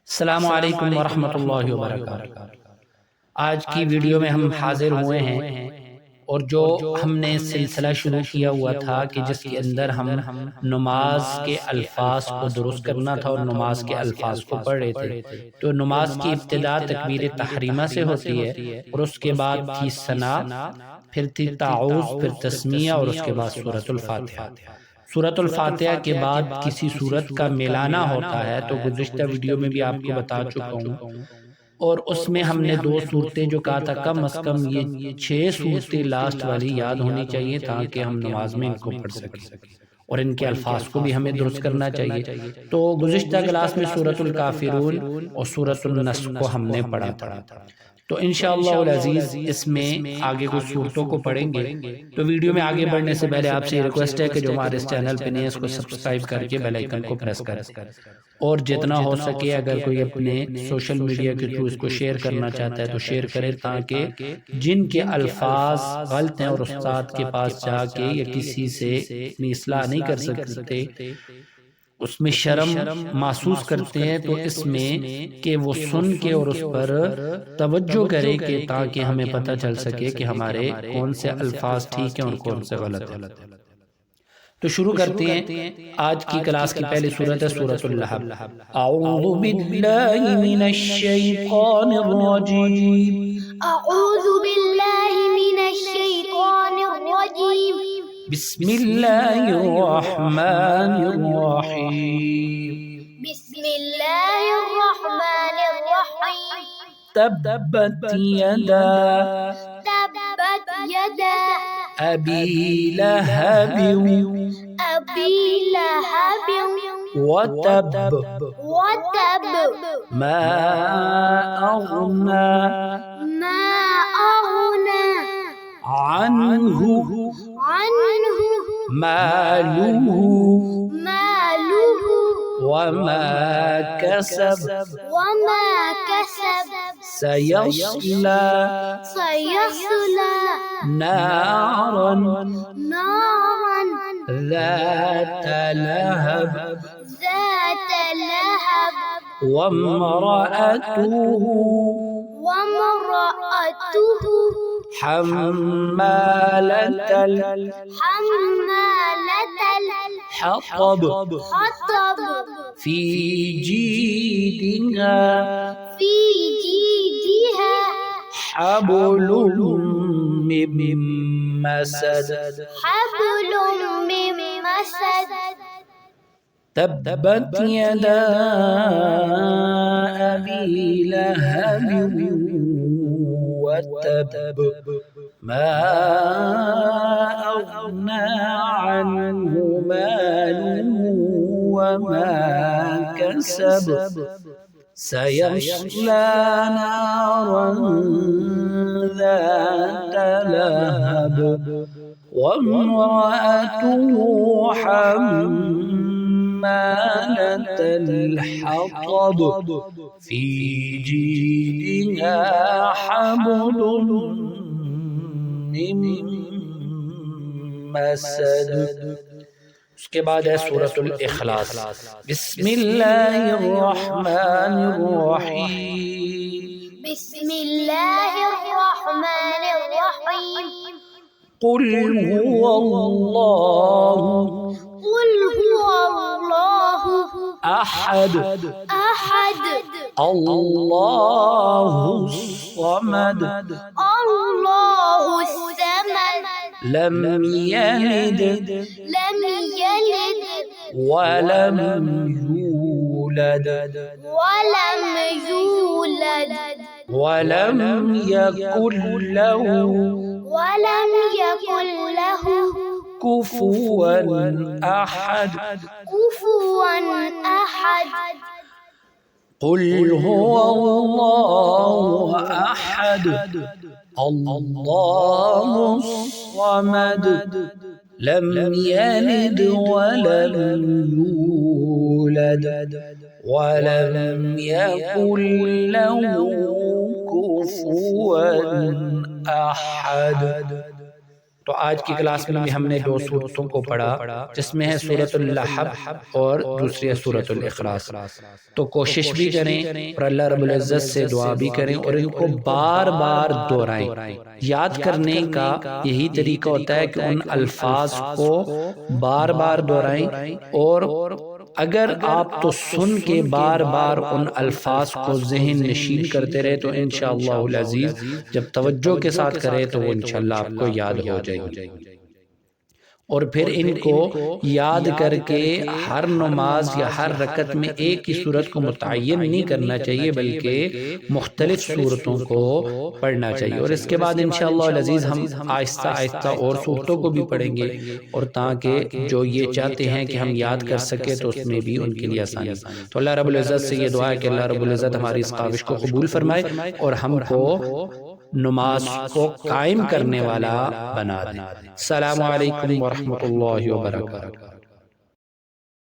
अस्सलामु अलैकुम वरहमतुल्लाहि वबरकातुहू। आज की वीडियो में हम हाजिर हुए हैं और जो हमने सिलसिला शुरू किया हुआ था कि जिसके अंदर हम नमाज के अल्फाज को दुरुस्त करना था और नमाज के अल्फाज को पढ़ रहे थे। तो नमाज की इब्तिदा तकबीर तहरीमा से होती है और उसके बाद थी सना, फिर थी ताऊज़, फिर तस्मिया और उसके बाद सूरतुल फातिहा। सूरतुल फातिहा के बाद किसी सूरत का मिलाना होता है, तो गुज़िश्ता वीडियो में भी आपको बता चुका हूँ। और उसमें हमने दो सूरतें जो कहा था कम अज़ कम ये 6 सूरतें लास्ट वाली याद होनी चाहिए ताकि हम नमाज में इनको पढ़ सकें और इनके अल्फाज को भी हमें दुरुस्त करना चाहिए। तो गुज़िश्ता क्लास में सूरतुल काफिरून और सूरतुल नस्र को हमने पढ़ा था। तो इंशाअल्लाह उल अज़ीज़ इसमें आगे कुछ सूरतों को पढ़ेंगे। तो वीडियो में आगे बढ़ने से पहले आपसे रिक्वेस्ट है कि जो हमारे इस चैनल पे नए हैं इसको सब्सक्राइब करके बेल आइकन को प्रेस करें और जितना हो सके अगर कोई अपने सोशल मीडिया के थ्रू इसको शेयर करना चाहता है तो शेयर करें ताकि जिनके अल्फाज गलत हैं और उस्ताद के पास जाके या किसी से अपनी इस्लाह नहीं कर सकते, उसमें शर्म महसूस करते हैं, तो इसमें कि वो सुन के और उस पर तवज्जो करे कि ताकि हमें पता चल सके कि हमारे कौन से अल्फाज ठीक हैं और कौन से गलत हैं। तो शुरू करते हैं। आज की क्लास की पहली सूरत है सूरतुल लहब। अऊज़ु बिल्लाहि मिनश शैतानिर रजीम। अऊज़ु बिल्लाहि मिनश शैतानिर रजीम। बिस्मिल्लाहिर रहमानिर रहीम। बिस्मिल्लाहिर रहमानिर रहीम। तब्बत यदा तब्बत यदा अबी लहब अबी लहब वतब वतब मा अग़ना मा अग़ना अन्हु अन्हु मालुहु मालुहु वमा कसब वमा कसब सयस्ला सयस्ला नारन नारन ذات لهب ذات لهب وامرأته وامرأته حمالة حمالة الحطب الحطب في جيدها في جيدها حبل من مسد حبل من مسد تبت يدا أبي لهب وتب ما أغنى عنه ماله وما كسب سيصلى نارا ذات لهب وامرأته حمالة الحطب في جيدها حبل من مسد। उसके बाद है सूरतुल इखलास। बिस्मिल्लाहिर रहमानिर रहीम। बिस्मिल्लाहिर रहमानिर रहीम। कुल हुवल्लाहु कुल हुवल्लाहु अहद अहद अल्लाहुस समद अल्लाहुस समद लम यलिद लम यलिद वलम यूलद वलम यूलद वलम यकुल लहु वलम यकुल लहु कुफुवन अहद कुफुवन अहद। कुल हुवल्लाहु अहद अल्लाहुस समद लम यलिद वलम यूलद वलम यकुल लहु कुफुवन अहद। تو آج کی کلاس میں بھی ہم نے 2 صورتوں کو پڑھا، جس میں ہے سورۃ اللحب اور دوسری ہے سورۃ الاخلاص۔ تو کوشش بھی کریں اور اللہ رب العزت سے دعا بھی کریں اور ان کو بار بار دہرائیں۔ یاد کرنے کا یہی طریقہ ہوتا ہے کہ ان الفاظ کو بار بار دہرائیں، اور اگر آپ تو سن کے بار بار ان الفاظ کو ذہن نشین کرتے رہے تو انشاءاللہ العزیز جب توجہ کے ساتھ کرے تو وہ انشاءاللہ آپ کو یاد ہو جائے گی۔ اور پھر ان کو یاد کر کے ہر نماز یا ہر رکعت میں ایک ہی صورت کو متعین نہیں کرنا چاہیے، بلکہ مختلف صورتوں کو پڑھنا چاہیے۔ اور اس کے بعد انشاءاللہ العزیز ہم آہستہ آہستہ اور صورتوں کو بھی پڑھیں گے، اور تاکہ جو یہ چاہتے ہیں کہ ہم یاد کر سکیں تو اس میں بھی ان کے لیے آسانی۔ تو اللہ رب العزت سے یہ دعا ہے کہ اللہ رب العزت ہماری اس کاوش کو قبول فرمائے اور ہم کو نماز کو قائم کرنے والا بنا دے۔ السلام علیکم ورحمۃ اللہ وبرکاتہ۔